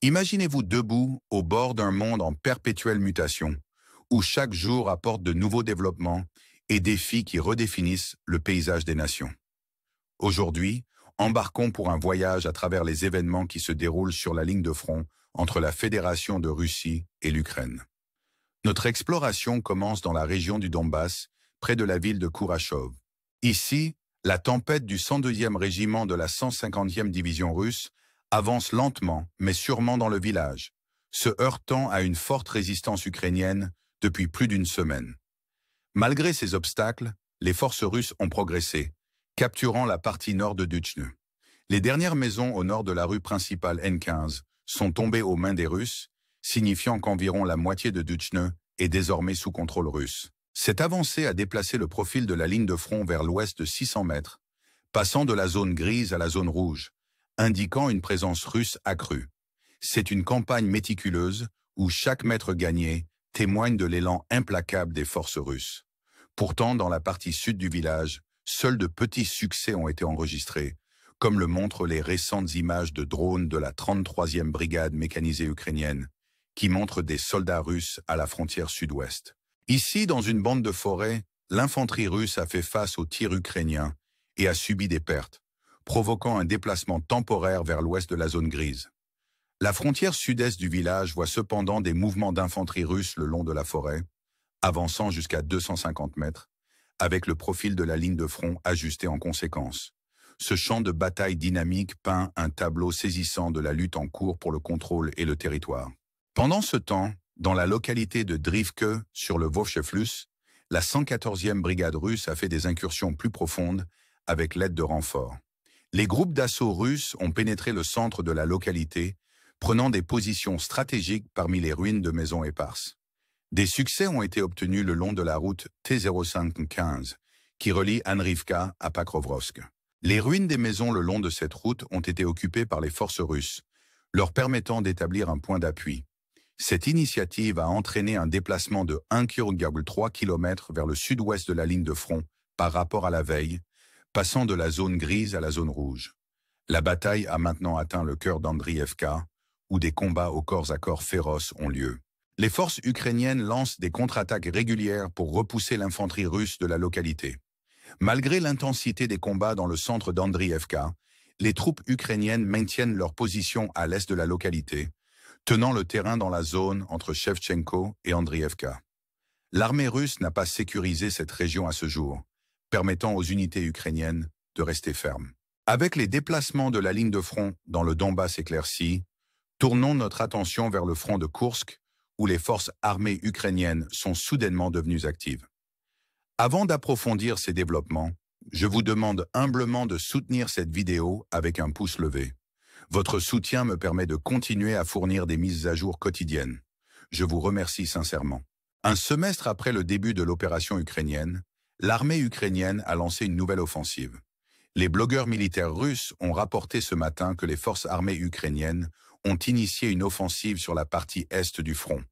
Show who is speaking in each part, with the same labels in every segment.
Speaker 1: Imaginez-vous debout au bord d'un monde en perpétuelle mutation, où chaque jour apporte de nouveaux développements et défis qui redéfinissent le paysage des nations. Aujourd'hui, embarquons pour un voyage à travers les événements qui se déroulent sur la ligne de front entre la Fédération de Russie et l'Ukraine. Notre exploration commence dans la région du Donbass, près de la ville de Kourachov. Ici, la tempête du 102e régiment de la 150e division russe avance lentement mais sûrement dans le village, se heurtant à une forte résistance ukrainienne depuis plus d'une semaine. Malgré ces obstacles, les forces russes ont progressé, capturant la partie nord de Duchne. Les dernières maisons au nord de la rue principale N15 sont tombées aux mains des Russes, signifiant qu'environ la moitié de Duchne est désormais sous contrôle russe. Cette avancée a déplacé le profil de la ligne de front vers l'ouest de 600 mètres, passant de la zone grise à la zone rouge, indiquant une présence russe accrue. C'est une campagne méticuleuse où chaque mètre gagné témoigne de l'élan implacable des forces russes. Pourtant, dans la partie sud du village, seuls de petits succès ont été enregistrés, comme le montrent les récentes images de drones de la 33e brigade mécanisée ukrainienne, qui montrent des soldats russes à la frontière sud-ouest. Ici, dans une bande de forêt, l'infanterie russe a fait face aux tirs ukrainiens et a subi des pertes, provoquant un déplacement temporaire vers l'ouest de la zone grise. La frontière sud-est du village voit cependant des mouvements d'infanterie russe le long de la forêt, avançant jusqu'à 250 mètres, avec le profil de la ligne de front ajusté en conséquence. Ce champ de bataille dynamique peint un tableau saisissant de la lutte en cours pour le contrôle et le territoire. Pendant ce temps, dans la localité de Drivke, sur le Vovcheflus, la 114e brigade russe a fait des incursions plus profondes avec l'aide de renforts. Les groupes d'assaut russes ont pénétré le centre de la localité, prenant des positions stratégiques parmi les ruines de maisons éparses. Des succès ont été obtenus le long de la route T0515, qui relie Anrivka à Pakrovsk. Les ruines des maisons le long de cette route ont été occupées par les forces russes, leur permettant d'établir un point d'appui. Cette initiative a entraîné un déplacement de 1,3 km vers le sud-ouest de la ligne de front par rapport à la veille, passant de la zone grise à la zone rouge. La bataille a maintenant atteint le cœur d'Andriivka, où des combats au corps à corps féroces ont lieu. Les forces ukrainiennes lancent des contre-attaques régulières pour repousser l'infanterie russe de la localité. Malgré l'intensité des combats dans le centre d'Andriivka, les troupes ukrainiennes maintiennent leur position à l'est de la localité, tenant le terrain dans la zone entre Shevchenko et Andriivka. L'armée russe n'a pas sécurisé cette région à ce jour, permettant aux unités ukrainiennes de rester fermes. Avec les déplacements de la ligne de front dans le Donbass éclairci, tournons notre attention vers le front de Koursk, où les forces armées ukrainiennes sont soudainement devenues actives. Avant d'approfondir ces développements, je vous demande humblement de soutenir cette vidéo avec un pouce levé. Votre soutien me permet de continuer à fournir des mises à jour quotidiennes. Je vous remercie sincèrement. Un semestre après le début de l'opération ukrainienne, l'armée ukrainienne a lancé une nouvelle offensive. Les blogueurs militaires russes ont rapporté ce matin que les forces armées ukrainiennes ont initié une offensive sur la partie est du front.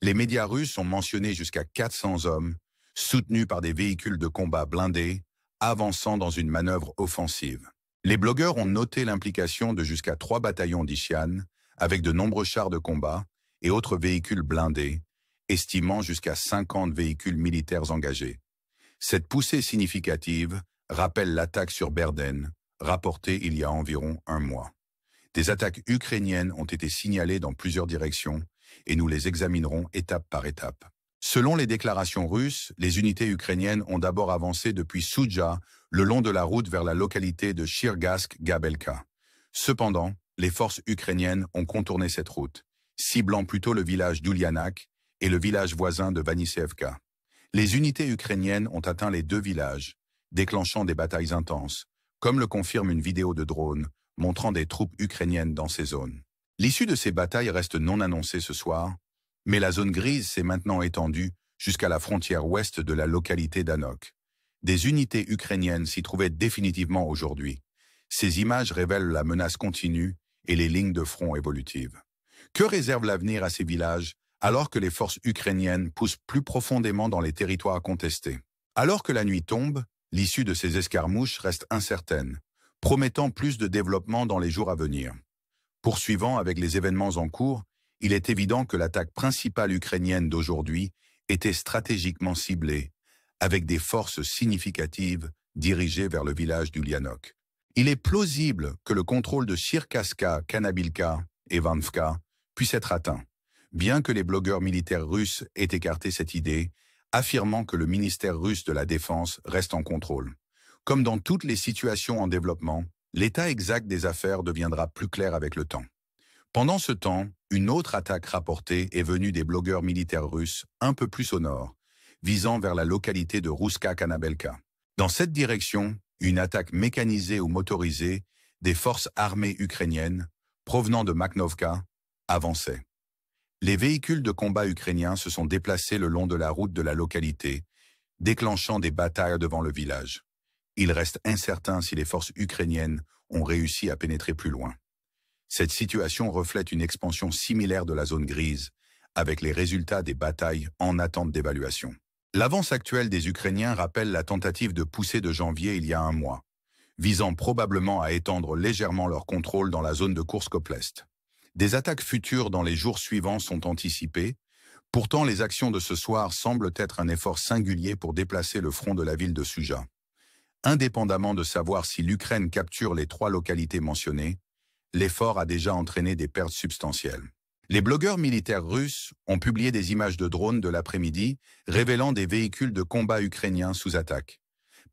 Speaker 1: Les médias russes ont mentionné jusqu'à 400 hommes, soutenus par des véhicules de combat blindés, avançant dans une manœuvre offensive. Les blogueurs ont noté l'implication de jusqu'à 3 bataillons d'Ishian, avec de nombreux chars de combat et autres véhicules blindés, estimant jusqu'à 50 véhicules militaires engagés. Cette poussée significative rappelle l'attaque sur Berden, rapportée il y a environ un mois. Des attaques ukrainiennes ont été signalées dans plusieurs directions et nous les examinerons étape par étape. Selon les déclarations russes, les unités ukrainiennes ont d'abord avancé depuis Soudja, le long de la route vers la localité de Chirgask-Gabelka. Cependant, les forces ukrainiennes ont contourné cette route, ciblant plutôt le village d'Ulianak et le village voisin de Vanisevka. Les unités ukrainiennes ont atteint les 2 villages, déclenchant des batailles intenses, comme le confirme une vidéo de drone montrant des troupes ukrainiennes dans ces zones. L'issue de ces batailles reste non annoncée ce soir, mais la zone grise s'est maintenant étendue jusqu'à la frontière ouest de la localité d'Anok. Des unités ukrainiennes s'y trouvaient définitivement aujourd'hui. Ces images révèlent la menace continue et les lignes de front évolutives. Que réserve l'avenir à ces villages alors que les forces ukrainiennes poussent plus profondément dans les territoires contestés? Alors que la nuit tombe, l'issue de ces escarmouches reste incertaine, promettant plus de développement dans les jours à venir. Poursuivant avec les événements en cours, il est évident que l'attaque principale ukrainienne d'aujourd'hui était stratégiquement ciblée, avec des forces significatives dirigées vers le village d'Ulianok. Il est plausible que le contrôle de Chirkasska, Kanabilka et Vanvka puisse être atteint, bien que les blogueurs militaires russes aient écarté cette idée, affirmant que le ministère russe de la Défense reste en contrôle. Comme dans toutes les situations en développement, l'état exact des affaires deviendra plus clair avec le temps. Pendant ce temps, une autre attaque rapportée est venue des blogueurs militaires russes un peu plus au nord, visant vers la localité de Rouska-Kanabelka. Dans cette direction, une attaque mécanisée ou motorisée des forces armées ukrainiennes, provenant de Makhnovka, avançait. Les véhicules de combat ukrainiens se sont déplacés le long de la route de la localité, déclenchant des batailles devant le village. Il reste incertain si les forces ukrainiennes ont réussi à pénétrer plus loin. Cette situation reflète une expansion similaire de la zone grise, avec les résultats des batailles en attente d'évaluation. L'avance actuelle des Ukrainiens rappelle la tentative de poussée de janvier il y a un mois, visant probablement à étendre légèrement leur contrôle dans la zone de Kursk-Oblast. Des attaques futures dans les jours suivants sont anticipées, pourtant les actions de ce soir semblent être un effort singulier pour déplacer le front de la ville de Suja. Indépendamment de savoir si l'Ukraine capture les 3 localités mentionnées, l'effort a déjà entraîné des pertes substantielles. Les blogueurs militaires russes ont publié des images de drones de l'après-midi révélant des véhicules de combat ukrainiens sous attaque.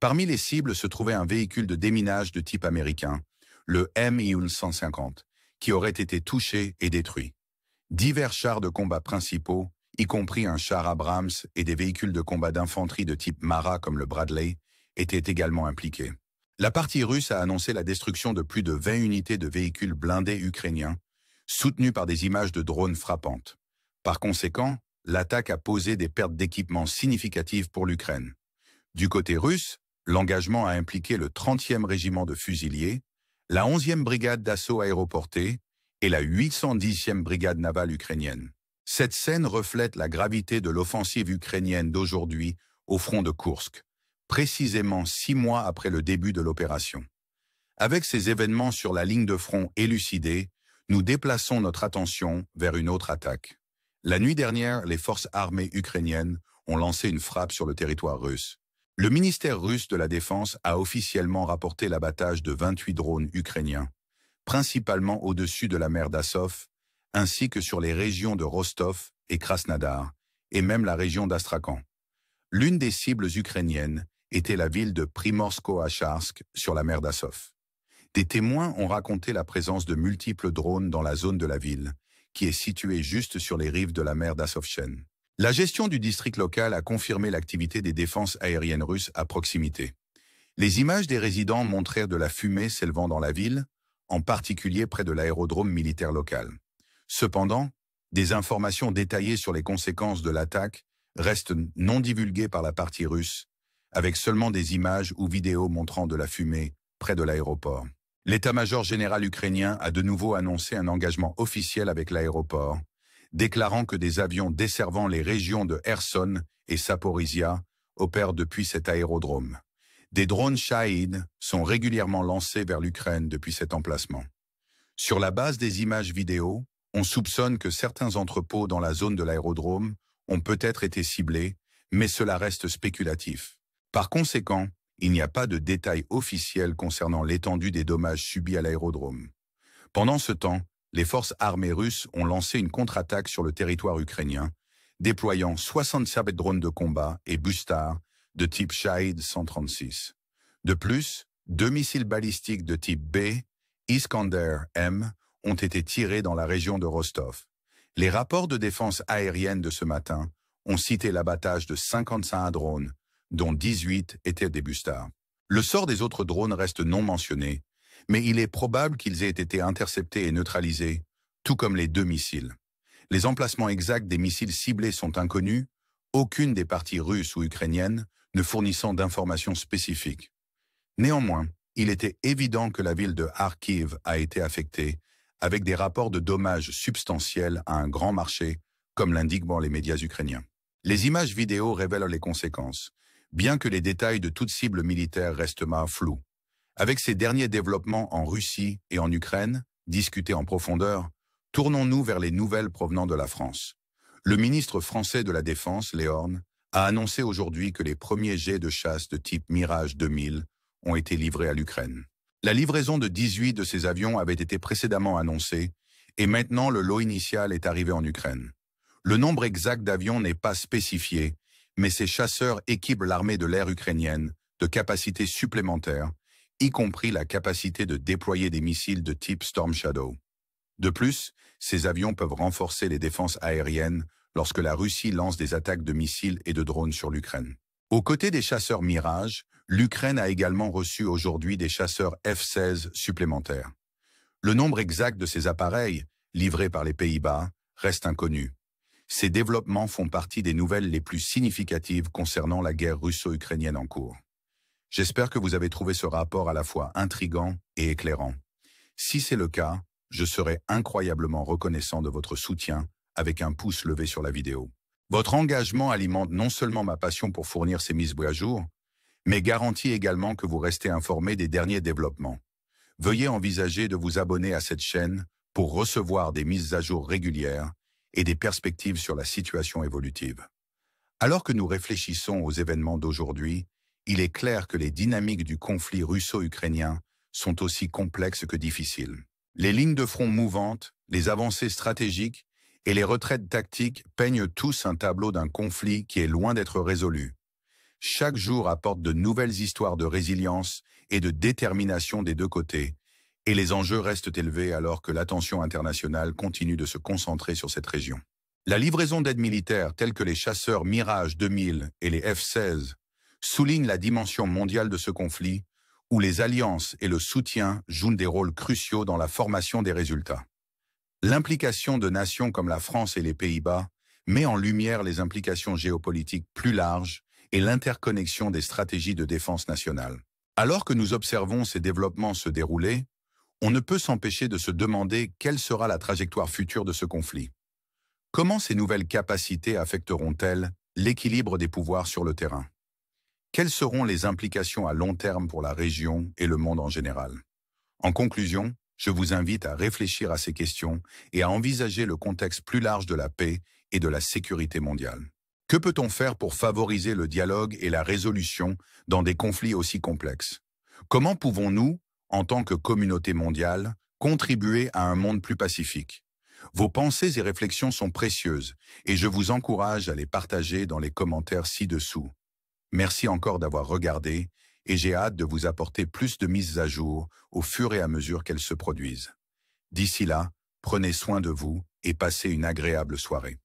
Speaker 1: Parmi les cibles se trouvait un véhicule de déminage de type américain, le MiL-150, qui aurait été touché et détruit. Divers chars de combat principaux, y compris un char Abrams et des véhicules de combat d'infanterie de type Mara comme le Bradley, étaient également impliqués. La partie russe a annoncé la destruction de plus de 20 unités de véhicules blindés ukrainiens, soutenues par des images de drones frappantes. Par conséquent, l'attaque a posé des pertes d'équipement significatives pour l'Ukraine. Du côté russe, l'engagement a impliqué le 30e régiment de fusiliers, la 11e brigade d'assaut aéroportée et la 810e brigade navale ukrainienne. Cette scène reflète la gravité de l'offensive ukrainienne d'aujourd'hui au front de Koursk, précisément 6 mois après le début de l'opération. Avec ces événements sur la ligne de front élucidés, nous déplaçons notre attention vers une autre attaque. La nuit dernière, les forces armées ukrainiennes ont lancé une frappe sur le territoire russe. Le ministère russe de la Défense a officiellement rapporté l'abattage de 28 drones ukrainiens, principalement au-dessus de la mer d'Azov, ainsi que sur les régions de Rostov et Krasnodar, et même la région d'Astrakhan. L'une des cibles ukrainiennes était la ville de Primorsko-Acharsk sur la mer d'Azov. Des témoins ont raconté la présence de multiples drones dans la zone de la ville, qui est située juste sur les rives de la mer d'Azovchen. La gestion du district local a confirmé l'activité des défenses aériennes russes à proximité. Les images des résidents montrèrent de la fumée s'élevant dans la ville, en particulier près de l'aérodrome militaire local. Cependant, des informations détaillées sur les conséquences de l'attaque restent non divulguées par la partie russe, avec seulement des images ou vidéos montrant de la fumée près de l'aéroport. L'état-major général ukrainien a de nouveau annoncé un engagement officiel avec l'aéroport, déclarant que des avions desservant les régions de Kherson et Zaporizhia opèrent depuis cet aérodrome. Des drones Shahid sont régulièrement lancés vers l'Ukraine depuis cet emplacement. Sur la base des images vidéo, on soupçonne que certains entrepôts dans la zone de l'aérodrome ont peut-être été ciblés, mais cela reste spéculatif. Par conséquent, il n'y a pas de détails officiels concernant l'étendue des dommages subis à l'aérodrome. Pendant ce temps, les forces armées russes ont lancé une contre-attaque sur le territoire ukrainien, déployant 67 drones de combat et Bustar de type Shahid 136. De plus, 2 missiles balistiques de type B, Iskander-M, ont été tirés dans la région de Rostov. Les rapports de défense aérienne de ce matin ont cité l'abattage de 55 drones, dont 18 étaient des Bustar. Le sort des autres drones reste non mentionné, mais il est probable qu'ils aient été interceptés et neutralisés, tout comme les 2 missiles. Les emplacements exacts des missiles ciblés sont inconnus, aucune des parties russes ou ukrainiennes ne fournissant d'informations spécifiques. Néanmoins, il était évident que la ville de Kharkiv a été affectée, avec des rapports de dommages substantiels à un grand marché, comme l'indiquent les médias ukrainiens. Les images vidéo révèlent les conséquences, bien que les détails de toute cible militaire restent flous. Avec ces derniers développements en Russie et en Ukraine, discuter en profondeur, tournons-nous vers les nouvelles provenant de la France. Le ministre français de la Défense, Léorne, a annoncé aujourd'hui que les premiers jets de chasse de type Mirage 2000 ont été livrés à l'Ukraine. La livraison de 18 de ces avions avait été précédemment annoncée, et maintenant le lot initial est arrivé en Ukraine. Le nombre exact d'avions n'est pas spécifié, mais ces chasseurs équipent l'armée de l'air ukrainienne de capacités supplémentaires, y compris la capacité de déployer des missiles de type Storm Shadow. De plus, ces avions peuvent renforcer les défenses aériennes lorsque la Russie lance des attaques de missiles et de drones sur l'Ukraine. Aux côtés des chasseurs Mirage, l'Ukraine a également reçu aujourd'hui des chasseurs F-16 supplémentaires. Le nombre exact de ces appareils, livrés par les Pays-Bas, reste inconnu. Ces développements font partie des nouvelles les plus significatives concernant la guerre russo-ukrainienne en cours. J'espère que vous avez trouvé ce rapport à la fois intrigant et éclairant. Si c'est le cas, je serai incroyablement reconnaissant de votre soutien avec un pouce levé sur la vidéo. Votre engagement alimente non seulement ma passion pour fournir ces mises à jour, mais garantit également que vous restez informés des derniers développements. Veuillez envisager de vous abonner à cette chaîne pour recevoir des mises à jour régulières et des perspectives sur la situation évolutive. Alors que nous réfléchissons aux événements d'aujourd'hui, il est clair que les dynamiques du conflit russo-ukrainien sont aussi complexes que difficiles. Les lignes de front mouvantes, les avancées stratégiques et les retraites tactiques peignent tous un tableau d'un conflit qui est loin d'être résolu. Chaque jour apporte de nouvelles histoires de résilience et de détermination des deux côtés, et les enjeux restent élevés alors que l'attention internationale continue de se concentrer sur cette région. La livraison d'aides militaires telles que les chasseurs Mirage 2000 et les F-16 souligne la dimension mondiale de ce conflit, où les alliances et le soutien jouent des rôles cruciaux dans la formation des résultats. L'implication de nations comme la France et les Pays-Bas met en lumière les implications géopolitiques plus larges et l'interconnexion des stratégies de défense nationale. Alors que nous observons ces développements se dérouler, on ne peut s'empêcher de se demander quelle sera la trajectoire future de ce conflit. Comment ces nouvelles capacités affecteront-elles l'équilibre des pouvoirs sur le terrain? Quelles seront les implications à long terme pour la région et le monde en général? En conclusion, je vous invite à réfléchir à ces questions et à envisager le contexte plus large de la paix et de la sécurité mondiale. Que peut-on faire pour favoriser le dialogue et la résolution dans des conflits aussi complexes? Comment pouvons-nous, en tant que communauté mondiale, contribuer à un monde plus pacifique? Vos pensées et réflexions sont précieuses et je vous encourage à les partager dans les commentaires ci-dessous. Merci encore d'avoir regardé et j'ai hâte de vous apporter plus de mises à jour au fur et à mesure qu'elles se produisent. D'ici là, prenez soin de vous et passez une agréable soirée.